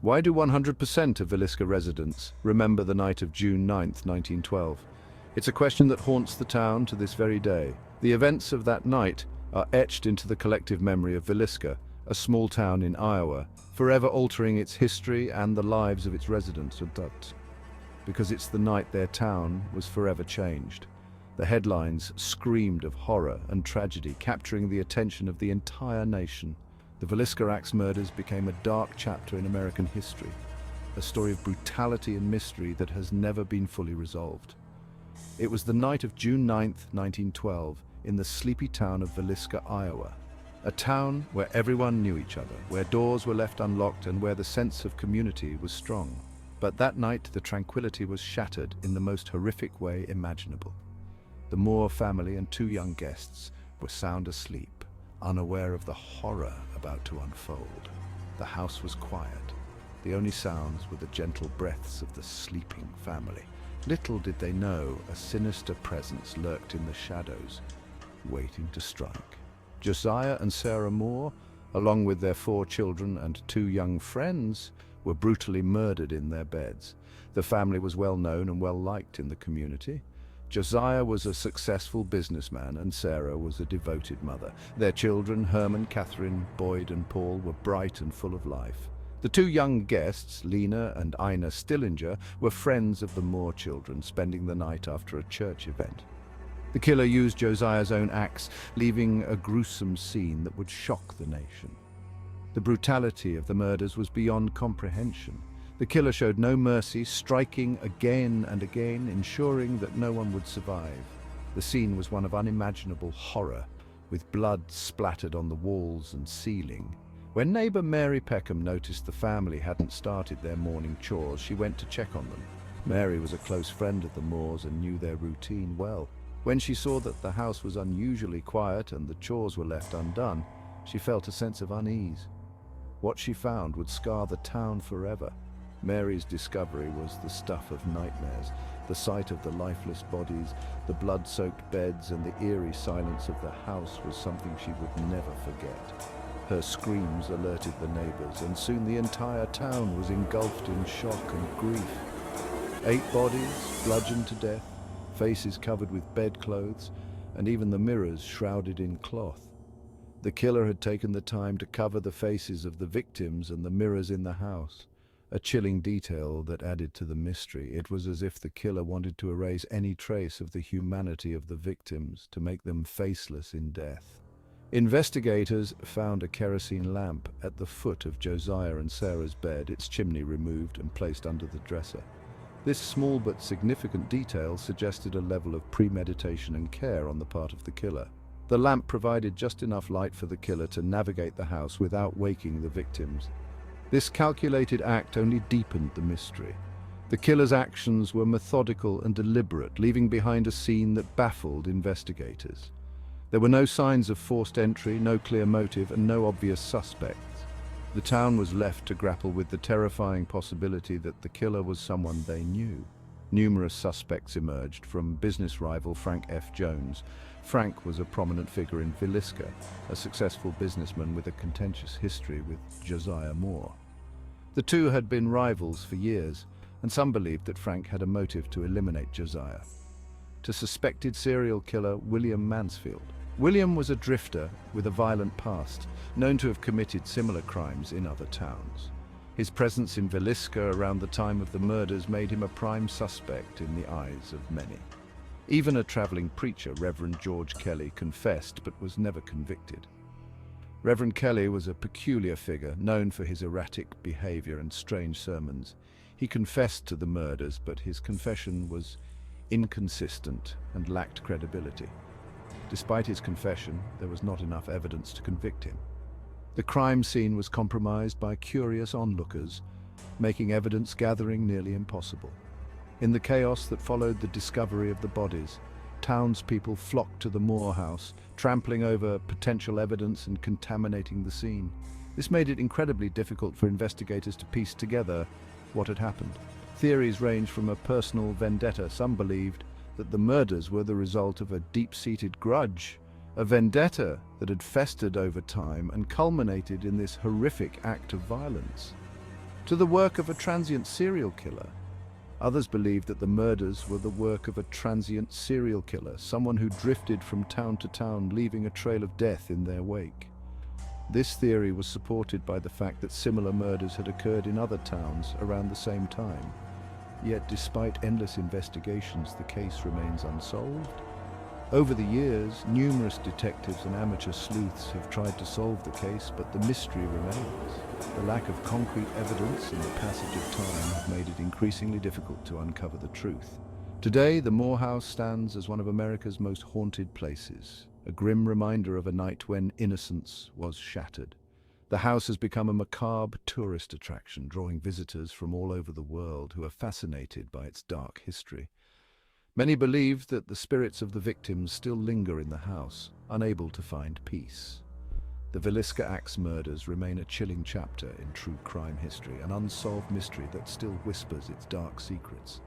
Why do 100% of Villisca residents remember the night of June 9th, 1912? It's a question that haunts the town to this very day. The events of that night are etched into the collective memory of Villisca, a small town in Iowa, forever altering its history and the lives of its residents, because it's the night their town was forever changed. The headlines screamed of horror and tragedy, capturing the attention of the entire nation. The Villisca Axe murders became a dark chapter in American history, a story of brutality and mystery that has never been fully resolved. It was the night of June 9th, 1912, in the sleepy town of Villisca, Iowa. A town where everyone knew each other, where doors were left unlocked and where the sense of community was strong. But that night, the tranquility was shattered in the most horrific way imaginable. The Moore family and two young guests were sound asleep, unaware of the horror about to unfold. The house was quiet. The only sounds were the gentle breaths of the sleeping family. Little did they know a sinister presence lurked in the shadows, waiting to strike. Josiah and Sarah Moore, along with their 4 children and 2 young friends, were brutally murdered in their beds. The family was well known and well liked in the community. Josiah was a successful businessman and Sarah was a devoted mother. Their children, Herman, Catherine, Boyd and Paul, were bright and full of life. The 2 young guests, Lena and Ina Stillinger, were friends of the Moore children, spending the night after a church event. The killer used Josiah's own axe, leaving a gruesome scene that would shock the nation. The brutality of the murders was beyond comprehension. The killer showed no mercy, striking again and again, ensuring that no one would survive. The scene was one of unimaginable horror, with blood splattered on the walls and ceiling. When neighbor Mary Peckham noticed the family hadn't started their morning chores, she went to check on them. Mary was a close friend of the Moores and knew their routine well. When she saw that the house was unusually quiet and the chores were left undone, she felt a sense of unease. What she found would scar the town forever. Mary's discovery was the stuff of nightmares. The sight of the lifeless bodies, the blood-soaked beds, and the eerie silence of the house was something she would never forget. Her screams alerted the neighbors, and soon the entire town was engulfed in shock and grief. 8 bodies, bludgeoned to death, faces covered with bedclothes, and even the mirrors shrouded in cloth. The killer had taken the time to cover the faces of the victims and the mirrors in the house. A chilling detail that added to the mystery. It was as if the killer wanted to erase any trace of the humanity of the victims, to make them faceless in death. Investigators found a kerosene lamp at the foot of Josiah and Sarah's bed, its chimney removed and placed under the dresser. This small but significant detail suggested a level of premeditation and care on the part of the killer. The lamp provided just enough light for the killer to navigate the house without waking the victims. This calculated act only deepened the mystery. The killer's actions were methodical and deliberate, leaving behind a scene that baffled investigators. There were no signs of forced entry, no clear motive, and no obvious suspects. The town was left to grapple with the terrifying possibility that the killer was someone they knew. Numerous suspects emerged, from business rival Frank F. Jones. Frank was a prominent figure in Villisca, a successful businessman with a contentious history with Josiah Moore. The two had been rivals for years, and some believed that Frank had a motive to eliminate Josiah. To suspected serial killer William Mansfield. William was a drifter with a violent past, known to have committed similar crimes in other towns. His presence in Villisca around the time of the murders made him a prime suspect in the eyes of many. Even a traveling preacher, Reverend George Kelly, confessed but was never convicted. Reverend Kelly was a peculiar figure, known for his erratic behavior and strange sermons. He confessed to the murders, but his confession was inconsistent and lacked credibility. Despite his confession, there was not enough evidence to convict him. The crime scene was compromised by curious onlookers, making evidence gathering nearly impossible. In the chaos that followed the discovery of the bodies, townspeople flocked to the Moore house, trampling over potential evidence and contaminating the scene. This made it incredibly difficult for investigators to piece together what had happened. Theories ranged from a personal vendetta. Some believed that the murders were the result of a deep-seated grudge, a vendetta that had festered over time and culminated in this horrific act of violence. to the work of a transient serial killer. Others believe that the murders were the work of a transient serial killer, someone who drifted from town to town, leaving a trail of death in their wake. This theory was supported by the fact that similar murders had occurred in other towns around the same time. Yet, despite endless investigations, the case remains unsolved. Over the years, numerous detectives and amateur sleuths have tried to solve the case, but the mystery remains. The lack of concrete evidence and the passage of time have made it increasingly difficult to uncover the truth. Today, the Moore House stands as one of America's most haunted places, a grim reminder of a night when innocence was shattered. The house has become a macabre tourist attraction, drawing visitors from all over the world who are fascinated by its dark history. Many believe that the spirits of the victims still linger in the house, unable to find peace. The Villisca axe murders remain a chilling chapter in true crime history, an unsolved mystery that still whispers its dark secrets.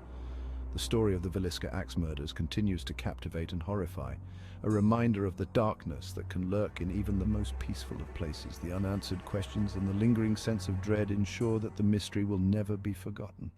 The story of the Villisca axe murders continues to captivate and horrify, a reminder of the darkness that can lurk in even the most peaceful of places. The unanswered questions and the lingering sense of dread ensure that the mystery will never be forgotten.